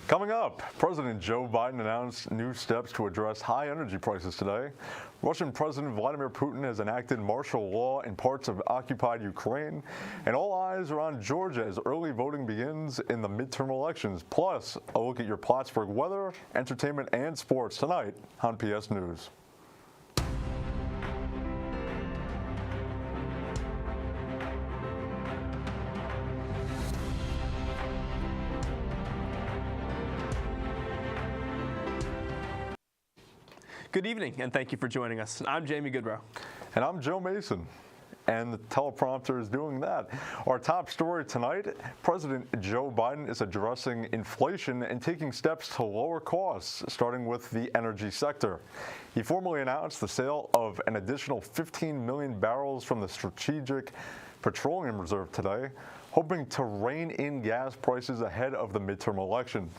Coming up, President Joe Biden announced new steps to address high energy prices today. Russian President Vladimir Putin has enacted martial law in parts of occupied Ukraine, and all eyes are on Georgia as early voting begins in the midterm elections. Plus, a look at your Plattsburgh weather, entertainment, and sports tonight on PS News. Good evening, and thank you for joining us. I'm Jamie Goodrow. And I'm Joe Mason. And the teleprompter is doing that. Our top story tonight, President Joe Biden is addressing inflation and taking steps to lower costs, starting with the energy sector. He formally announced the sale of an additional 15 million barrels from the Strategic Petroleum Reserve today, hoping to rein in gas prices ahead of the midterm election.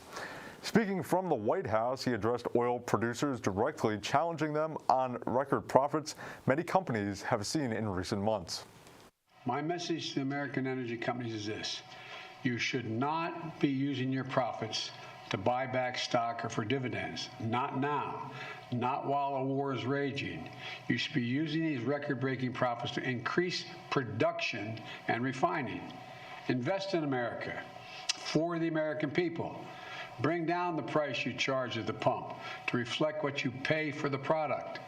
Speaking from the White House, he addressed oil producers directly, challenging them on record profits many companies have seen in recent months. My message to the American energy companies is this: you should not be using your profits to buy back stock or for dividends. Not now, not while a war is raging. You should be using these record-breaking profits to increase production and refining. Invest in America for the American people. Bring down the price you charge at the pump to reflect what you pay for the product.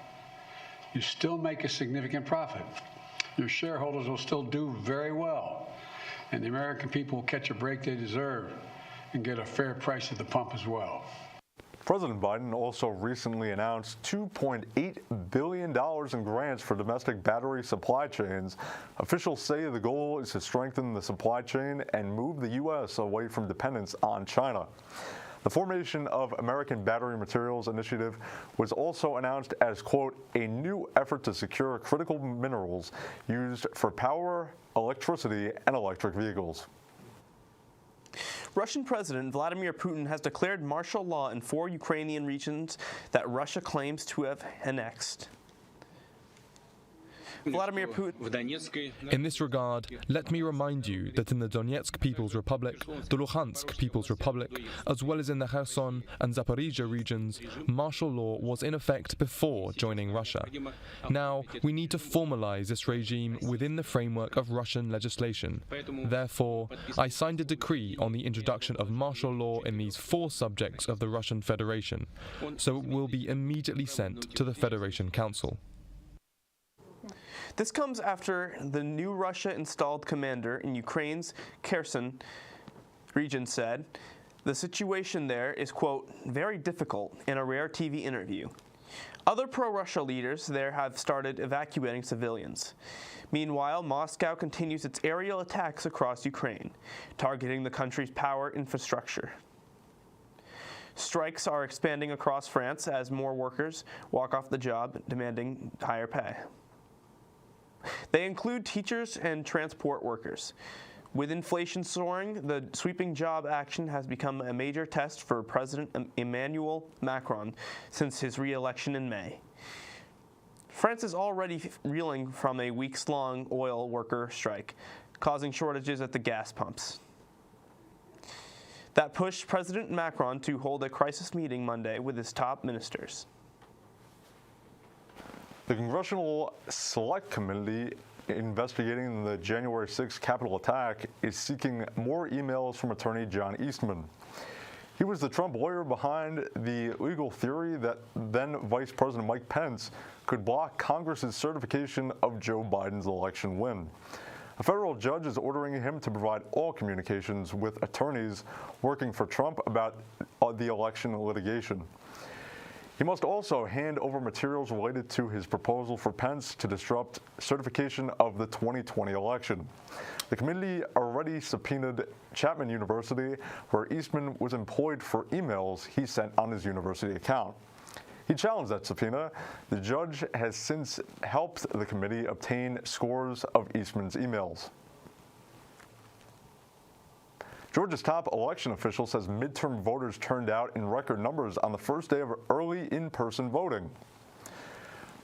You still make a significant profit. Your shareholders will still do very well, and the American people will catch a break they deserve and get a fair price at the pump as well. President Biden also recently announced $2.8 billion in grants for domestic battery supply chains. Officials say the goal is to strengthen the supply chain and move the U.S. away from dependence on China. The formation of American Battery Materials Initiative was also announced as, quote, a new effort to secure critical minerals used for power, electricity, and electric vehicles. Russian President Vladimir Putin has declared martial law in 4 Ukrainian regions that Russia claims to have annexed. Vladimir Putin. In this regard, let me remind you that in the Donetsk People's Republic, the Luhansk People's Republic, as well as in the Kherson and Zaporizhia regions, martial law was in effect before joining Russia. Now, we need to formalize this regime within the framework of Russian legislation. Therefore, I signed a decree on the introduction of martial law in these 4 subjects of the Russian Federation, so it will be immediately sent to the Federation Council. This comes after the new Russia-installed commander in Ukraine's Kherson region said the situation there is, quote, very difficult in a rare TV interview. Other pro-Russia leaders there have started evacuating civilians. Meanwhile, Moscow continues its aerial attacks across Ukraine, targeting the country's power infrastructure. Strikes are expanding across France as more workers walk off the job, demanding higher pay. They include teachers and transport workers. With inflation soaring, the sweeping job action has become a major test for President Emmanuel Macron since his re-election in May. France is already reeling from a weeks-long oil worker strike, causing shortages at the gas pumps. That pushed President Macron to hold a crisis meeting Monday with his top ministers. The Congressional Select Committee investigating the January 6th Capitol attack is seeking more emails from attorney John Eastman. He was the Trump lawyer behind the legal theory that then Vice President Mike Pence could block Congress's certification of Joe Biden's election win. A federal judge is ordering him to provide all communications with attorneys working for Trump about the election litigation. He must also hand over materials related to his proposal for Pence to disrupt certification of the 2020 election. The committee already subpoenaed Chapman University, where Eastman was employed, for emails he sent on his university account. He challenged that subpoena. The judge has since helped the committee obtain scores of Eastman's emails. Georgia's top election official says midterm voters turned out in record numbers on the first day of early in-person voting.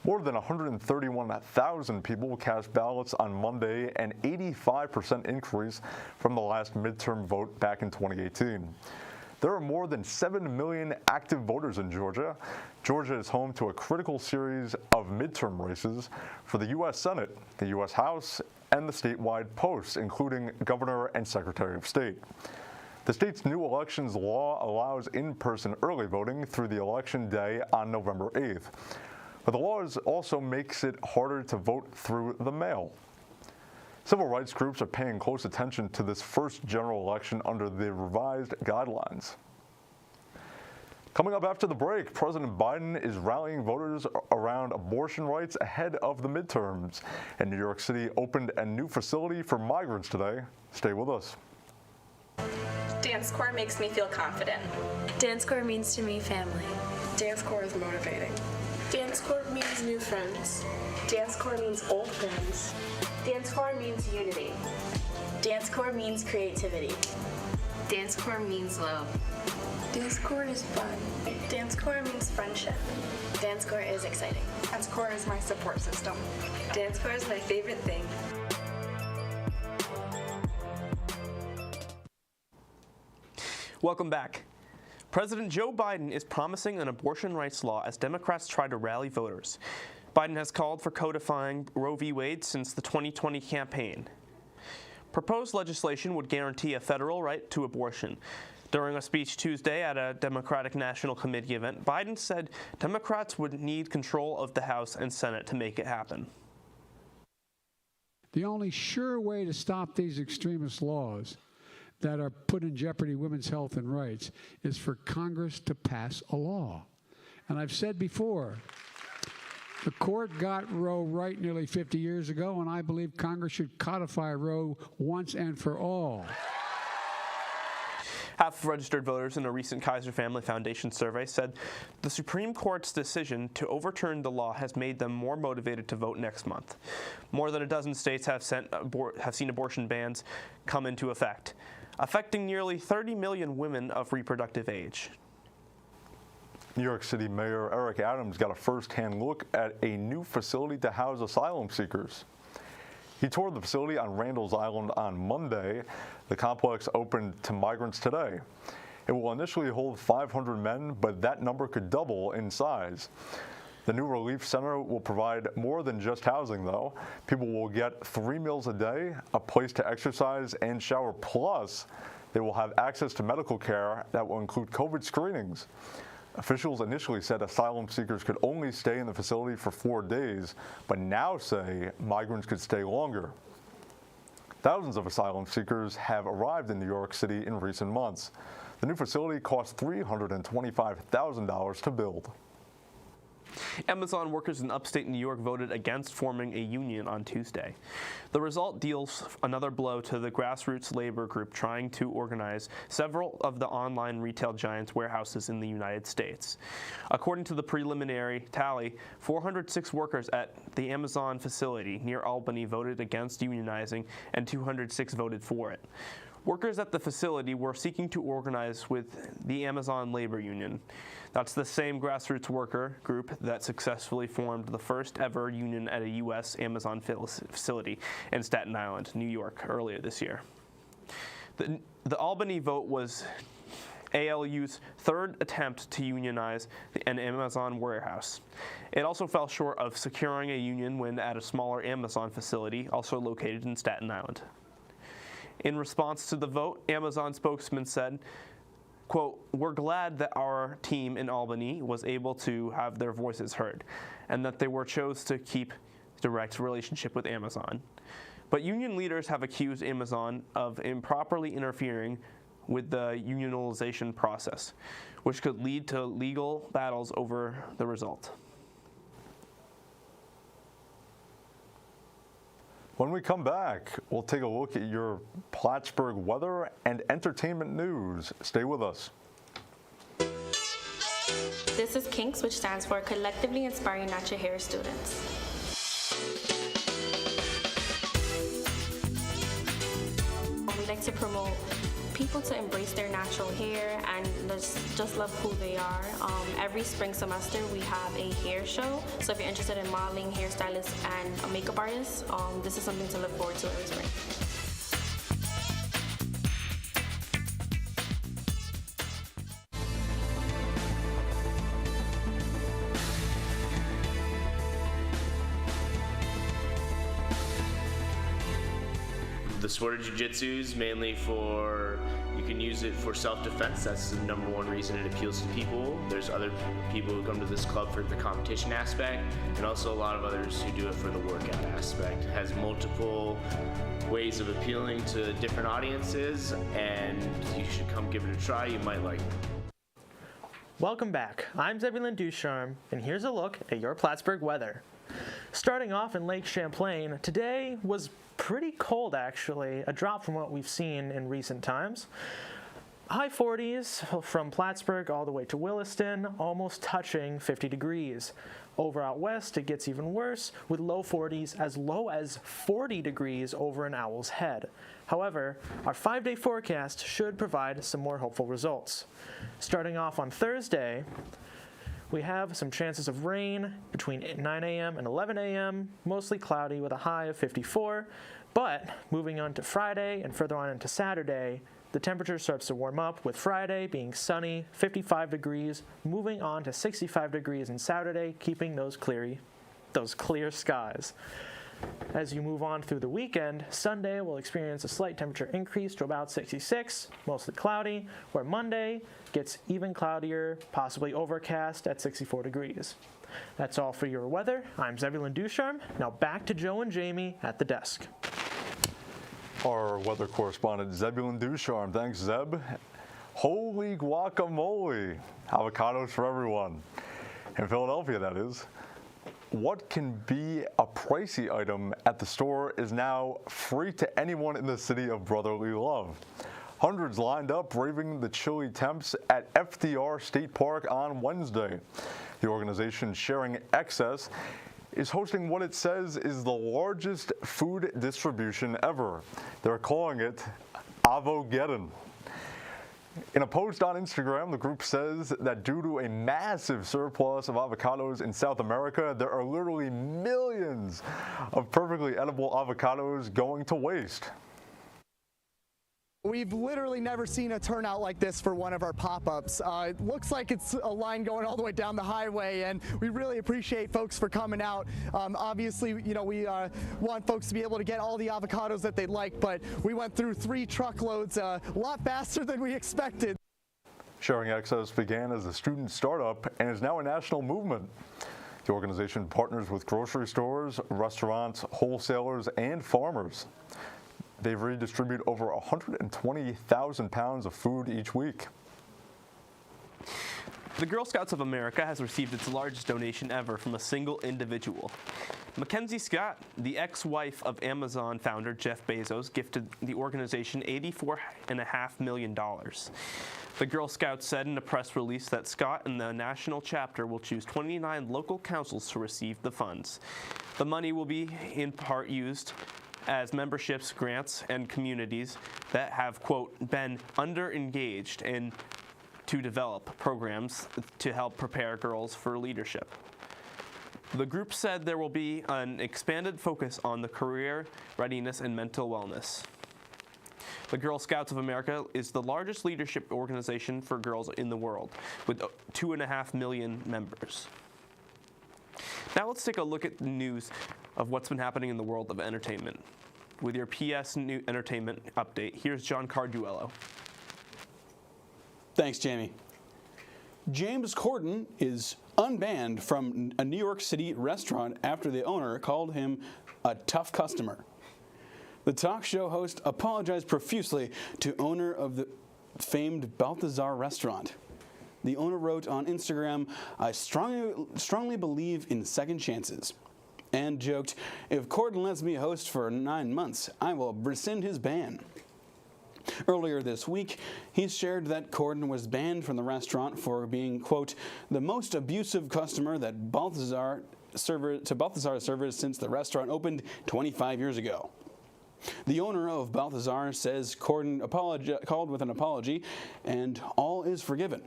More than 131,000 people cast ballots on Monday, an 85% increase from the last midterm vote back in 2018. There are more than 7 million active voters in Georgia. Georgia is home to a critical series of midterm races for the U.S. Senate, the U.S. House, and the statewide posts, including governor and secretary of state. The state's new elections law allows in-person early voting through the election day on November 8th. But the law also makes it harder to vote through the mail. Civil rights groups are paying close attention to this first general election under the revised guidelines. Coming up after the break, President Biden is rallying voters around abortion rights ahead of the midterms. And New York City opened a new facility for migrants today. Stay with us. Dance Corps makes me feel confident. Dance Corps means to me family. Dance Corps is motivating. Dance Corps means new friends. Dance Corps means old friends. Dance Corps means unity. Dance Corps means creativity. Dance Corps means love. Dance Corps is fun. Dance Corps means friendship. Dance Corps is exciting. Dance Corps is my support system. Dance Corps is my favorite thing. Welcome back. President Joe Biden is promising an abortion rights law as Democrats try to rally voters. Biden has called for codifying Roe v. Wade since the 2020 campaign. Proposed legislation would guarantee a federal right to abortion. During a speech Tuesday at a Democratic National Committee event, Biden said Democrats would need control of the House and Senate to make it happen. The only sure way to stop these extremist laws that are put in jeopardy women's health and rights is for Congress to pass a law. And I've said before, the court got Roe right nearly 50 years ago, and I believe Congress should codify Roe once and for all. Half of registered voters in a recent Kaiser Family Foundation survey said the Supreme Court's decision to overturn the law has made them more motivated to vote next month. More than a dozen states have seen abortion bans come into effect, affecting nearly 30 million women of reproductive age. New York City Mayor Eric Adams got a first-hand look at a new facility to house asylum seekers. He toured the facility on Randall's Island on Monday. The complex opened to migrants today. It will initially hold 500 men, but that number could double in size. The new relief center will provide more than just housing, though. People will get 3 meals a day, a place to exercise and shower, plus they will have access to medical care that will include COVID screenings. Officials initially said asylum seekers could only stay in the facility for 4 days, but now say migrants could stay longer. Thousands of asylum seekers have arrived in New York City in recent months. The new facility cost $325,000 to build. Amazon workers in upstate New York voted against forming a union on Tuesday. The result deals another blow to the grassroots labor group trying to organize several of the online retail giants' warehouses in the United States. According to the preliminary tally, 406 workers at the Amazon facility near Albany voted against unionizing, and 206 voted for it. Workers at the facility were seeking to organize with the Amazon Labor Union. That's the same grassroots worker group that successfully formed the first ever union at a U.S. Amazon facility in Staten Island, New York, earlier this year. The Albany vote was ALU's third attempt to unionize an Amazon warehouse. It also fell short of securing a union win at a smaller Amazon facility, also located in Staten Island. In response to the vote, Amazon spokesman said, quote, "We're glad that our team in Albany was able to have their voices heard and that they were chose to keep direct relationship with Amazon. But union leaders have accused Amazon of improperly interfering with the unionization process, which could lead to legal battles over the result." When we come back, we'll take a look at your Plattsburgh weather and entertainment news. Stay with us. This is Kinks, which stands for Collectively Inspiring Natural Hair Students. We like to promote people to embrace their natural hair and just love who they are. Every spring semester we have a hair show, so if you're interested in modeling, hairstylist, and a makeup artist, this is something to look forward to every spring. The sport of jiu-jitsu is mainly you can use it for self-defense. That's the number one reason it appeals to people. There's other people who come to this club for the competition aspect, and also a lot of others who do it for the workout aspect. It has multiple ways of appealing to different audiences, and you should come give it a try. You might like it. Welcome back. I'm Zebulon Ducharme, and here's a look at your Plattsburgh weather. Starting off in Lake Champlain, today was pretty cold actually, a drop from what we've seen in recent times. High 40s from Plattsburgh all the way to Williston, almost touching 50 degrees. Over out west, it gets even worse, with low 40s as low as 40 degrees over in Owl's Head. However, our 5-day forecast should provide some more hopeful results. Starting off on Thursday, we have some chances of rain between 9 a.m. and 11 a.m., mostly cloudy with a high of 54. But moving on to Friday and further on into Saturday, the temperature starts to warm up, with Friday being sunny, 55 degrees, moving on to 65 degrees on Saturday, keeping those clear skies. As you move on through the weekend, Sunday will experience a slight temperature increase to about 66, mostly cloudy, where Monday gets even cloudier, possibly overcast at 64 degrees. That's all for your weather. I'm Zebulon Ducharme. Now back to Joe and Jamie at the desk. Our weather correspondent, Zebulon Ducharme. Thanks, Zeb. Holy guacamole. Avocados for everyone. In Philadelphia, that is. What can be a pricey item at the store is now free to anyone in the city of brotherly love. Hundreds lined up braving the chilly temps at FDR State Park on Wednesday. The organization Sharing Excess is hosting what it says is the largest food distribution ever. They're calling it Avocados. In a post on Instagram, the group says that due to a massive surplus of avocados in South America, there are literally millions of perfectly edible avocados going to waste. We've literally never seen a turnout like this for one of our pop-ups. It looks like it's a line going all the way down the highway, and we really appreciate folks for coming out. Obviously, we want folks to be able to get all the avocados that they like, but we went through 3 truckloads a lot faster than we expected. Sharing Excess began as a student startup and is now a national movement. The organization partners with grocery stores, restaurants, wholesalers, and farmers. They redistribute over 120,000 pounds of food each week. The Girl Scouts of America has received its largest donation ever from a single individual. Mackenzie Scott, the ex-wife of Amazon founder Jeff Bezos, gifted the organization $84.5 million. The Girl Scouts said in a press release that Scott and the national chapter will choose 29 local councils to receive the funds. The money will be in part used as memberships, grants, and communities that have, quote, been under-engaged in to develop programs to help prepare girls for leadership. The group said there will be an expanded focus on the career readiness and mental wellness. The Girl Scouts of America is the largest leadership organization for girls in the world, with 2.5 million members. Now let's take a look at the news of what's been happening in the world of entertainment. With your PS New Entertainment update, here's John Carduello. Thanks, Jamie. James Corden is unbanned from a New York City restaurant after the owner called him a tough customer. The talk show host apologized profusely to owner of the famed Balthazar restaurant. The owner wrote on Instagram, "I strongly believe in second chances," and joked, "If Corden lets me host for 9 months, I will rescind his ban." Earlier this week, he shared that Corden was banned from the restaurant for being, quote, "the most abusive customer that Balthazar servers since the restaurant opened 25 years ago." The owner of Balthazar says Corden called with an apology, and all is forgiven.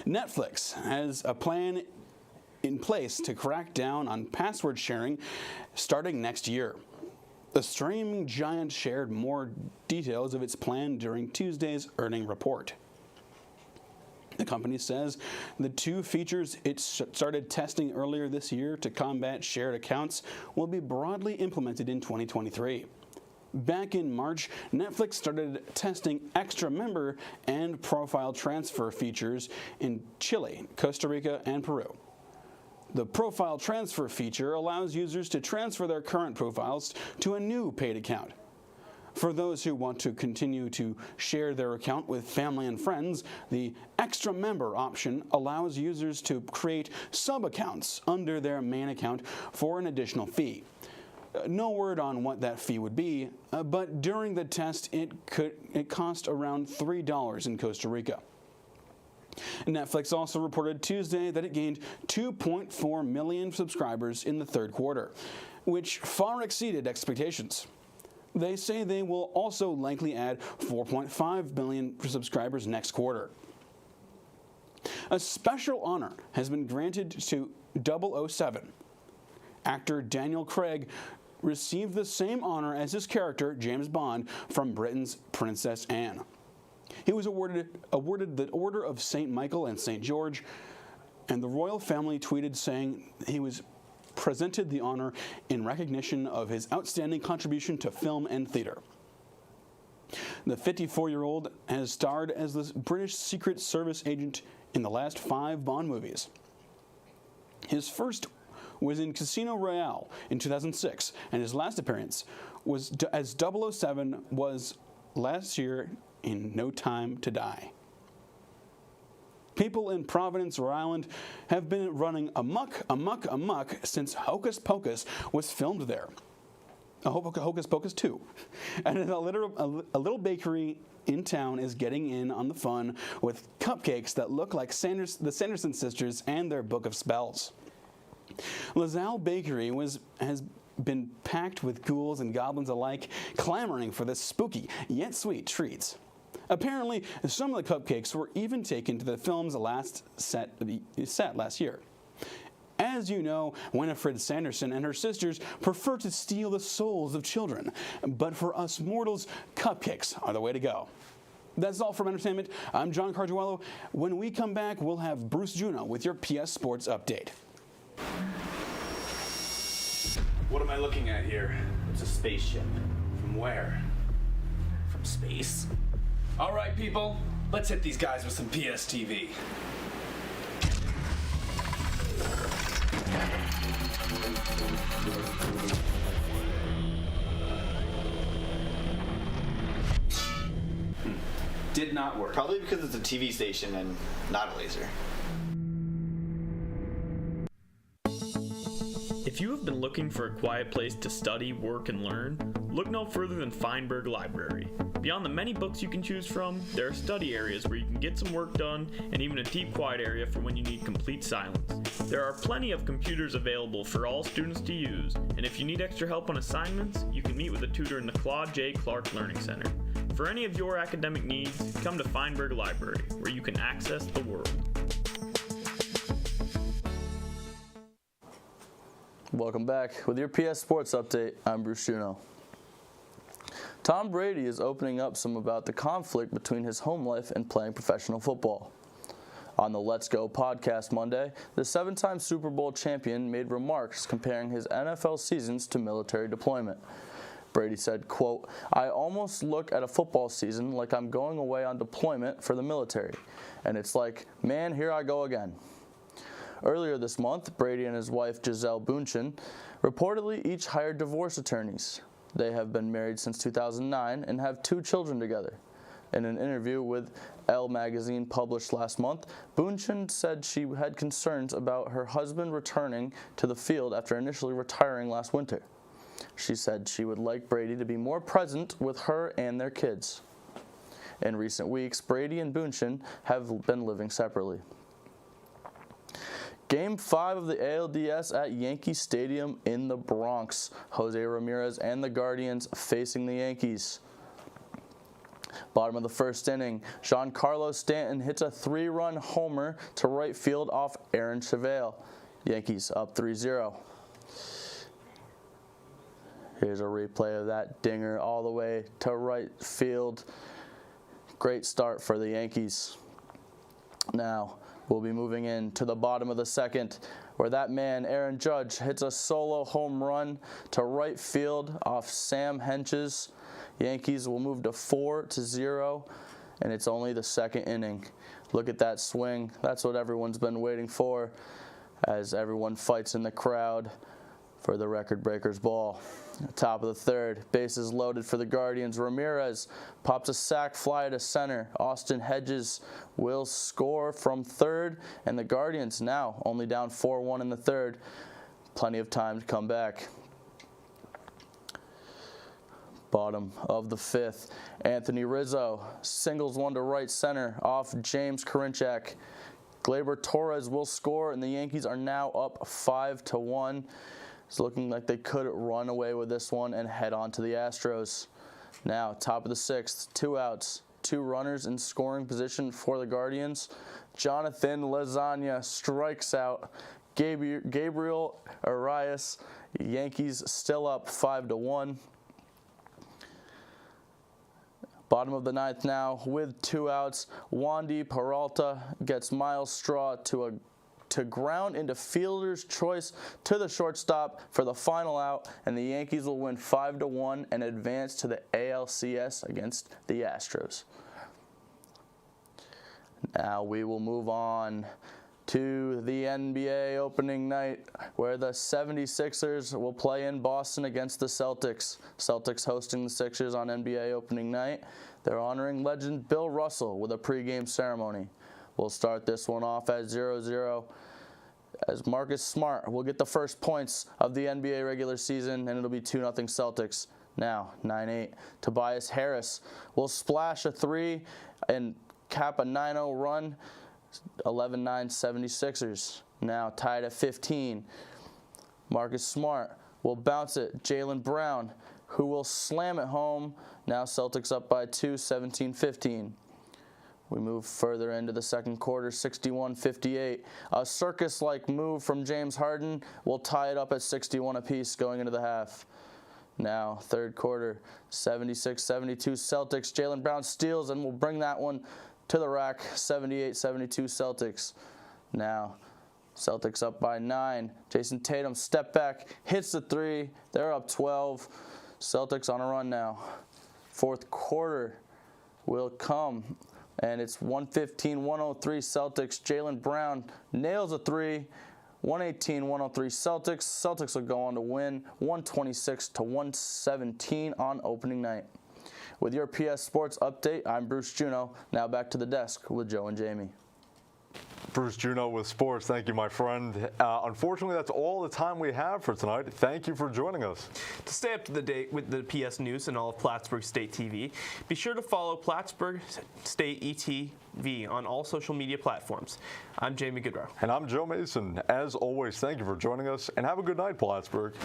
Netflix has a plan in place to crack down on password sharing starting next year. The streaming giant shared more details of its plan during Tuesday's earnings report. The company says the 2 features it started testing earlier this year to combat shared accounts will be broadly implemented in 2023. Back in March, Netflix started testing extra member and profile transfer features in Chile, Costa Rica, and Peru. The profile transfer feature allows users to transfer their current profiles to a new paid account. For those who want to continue to share their account with family and friends, the extra member option allows users to create sub-accounts under their main account for an additional fee. No word on what that fee would be, but during the test it cost around $3 in Costa Rica. Netflix also reported Tuesday that it gained 2.4 million subscribers in the third quarter, which far exceeded expectations. They say they will also likely add 4.5 million subscribers next quarter. A special honor has been granted to 007. Actor Daniel Craig received the same honor as his character, James Bond, from Britain's Princess Anne. He was awarded the Order of St. Michael and St. George, and the royal family tweeted saying he was presented the honor in recognition of his outstanding contribution to film and theater. The 54-year-old has starred as the British Secret Service agent in the last 5 Bond movies. His first was in Casino Royale in 2006, and his last appearance was as 007 was last year in No Time to Die. People in Providence, Rhode Island have been running amok since Hocus Pocus was filmed there. Hocus Pocus 2. And a little bakery in town is getting in on the fun with cupcakes that look like the Sanderson sisters and their Book of Spells. LaSalle Bakery has been packed with ghouls and goblins alike, clamoring for the spooky yet sweet treats. Apparently, some of the cupcakes were even taken to the film's last set last year. As you know, Winifred Sanderson and her sisters prefer to steal the souls of children, but for us mortals, cupcakes are the way to go. That's all from entertainment. I'm John Carduello. When we come back, we'll have Bruce Juno with your PS Sports Update. What am I looking at here? It's a spaceship. From where? From space. All right, people, let's hit these guys with some PSTV. Did not work. Probably because it's a TV station and not a laser. If you have been looking for a quiet place to study, work, and learn, look no further than Feinberg Library. Beyond the many books you can choose from, there are study areas where you can get some work done, and even a deep, quiet area for when you need complete silence. There are plenty of computers available for all students to use, and if you need extra help on assignments, you can meet with a tutor in the Claude J. Clark Learning Center. For any of your academic needs, come to Feinberg Library, where you can access the world. Welcome back. With your PS Sports Update, I'm Bruce Juno. Tom Brady is opening up some about the conflict between his home life and playing professional football. On the Let's Go podcast Monday, the 7-time Super Bowl champion made remarks comparing his NFL seasons to military deployment. Brady said, quote, "I almost look at a football season like I'm going away on deployment for the military, and it's like, man, here I go again." Earlier this month, Brady and his wife, Gisele Bündchen, reportedly each hired divorce attorneys. They have been married since 2009 and have 2 children together. In an interview with Elle magazine published last month, Bündchen said she had concerns about her husband returning to the field after initially retiring last winter. She said she would like Brady to be more present with her and their kids. In recent weeks, Brady and Bündchen have been living separately. Game 5 of the ALDS at Yankee Stadium in the Bronx. Jose Ramirez and the Guardians facing the Yankees. Bottom of the first inning, Giancarlo Stanton hits a 3-run homer to right field off Aaron Chevelle. Yankees up 3-0. Here's a replay of that dinger all the way to right field. Great start for the Yankees. Now, we'll be moving in to the bottom of the second. where that man, Aaron Judge, hits a solo home run to right field off Sam Hench's. Yankees will move to 4-0, and it's only the second inning. Look at that swing. That's what everyone's been waiting for as everyone fights in the crowd for the record breaker's ball. Top of the third, bases loaded for the Guardians. Ramirez pops a sac fly to center. Austin Hedges will score from third, and the Guardians now only down 4-1 in the third. Plenty of time to come back. Bottom of the fifth, Anthony Rizzo singles one to right center off James Karinchak. Gleyber Torres will score, and the Yankees are now up 5-1. It's looking like they could run away with this one and head on to the Astros. Now, top of the sixth, 2 outs, 2 runners in scoring position for the Guardians. Jonathan Lasagna strikes out Gabriel Arias. Yankees still up 5-1. Bottom of the ninth now with 2 outs. Wandy Peralta gets Miles Straw to ground into fielder's choice to the shortstop for the final out, and the Yankees will win 5-1 and advance to the ALCS against the Astros. Now we will move on to the NBA opening night, where the 76ers will play in Boston against the Celtics. Celtics hosting the Sixers on NBA opening night. They're honoring legend Bill Russell with a pregame ceremony. We'll start this one off at 0-0 as Marcus Smart will get the first points of the NBA regular season, and it'll be 2-0 Celtics. Now, 9-8, Tobias Harris will splash a 3 and cap a 9-0 run. 11-9 76ers. Now tied at 15. Marcus Smart will bounce it. Jaylen Brown, who will slam it home. Now Celtics up by 2, 17-15. We move further into the second quarter, 61-58. A circus-like move from James Harden will tie it up at 61 apiece going into the half. Now, third quarter, 76-72 Celtics. Jaylen Brown steals and will bring that one to the rack, 78-72 Celtics. Now, Celtics up by 9. Jason Tatum step back, hits the 3. They're up 12. Celtics on a run now. Fourth quarter will come, and it's 115-103 Celtics. Jaylen Brown nails a 3. 118-103 Celtics. Celtics will go on to win 126-117 on opening night. With your PS Sports update, I'm Bruce Juno. Now back to the desk with Joe and Jamie. Bruce Juno with sports. Thank you, my friend. Unfortunately, that's all the time we have for tonight. Thank you for joining us. To stay up to date with the PS News and all of Plattsburgh State TV, be sure to follow Plattsburgh State ETV on all social media platforms. I'm Jamie Goodrow. And I'm Joe Mason. As always, thank you for joining us, and have a good night, Plattsburgh.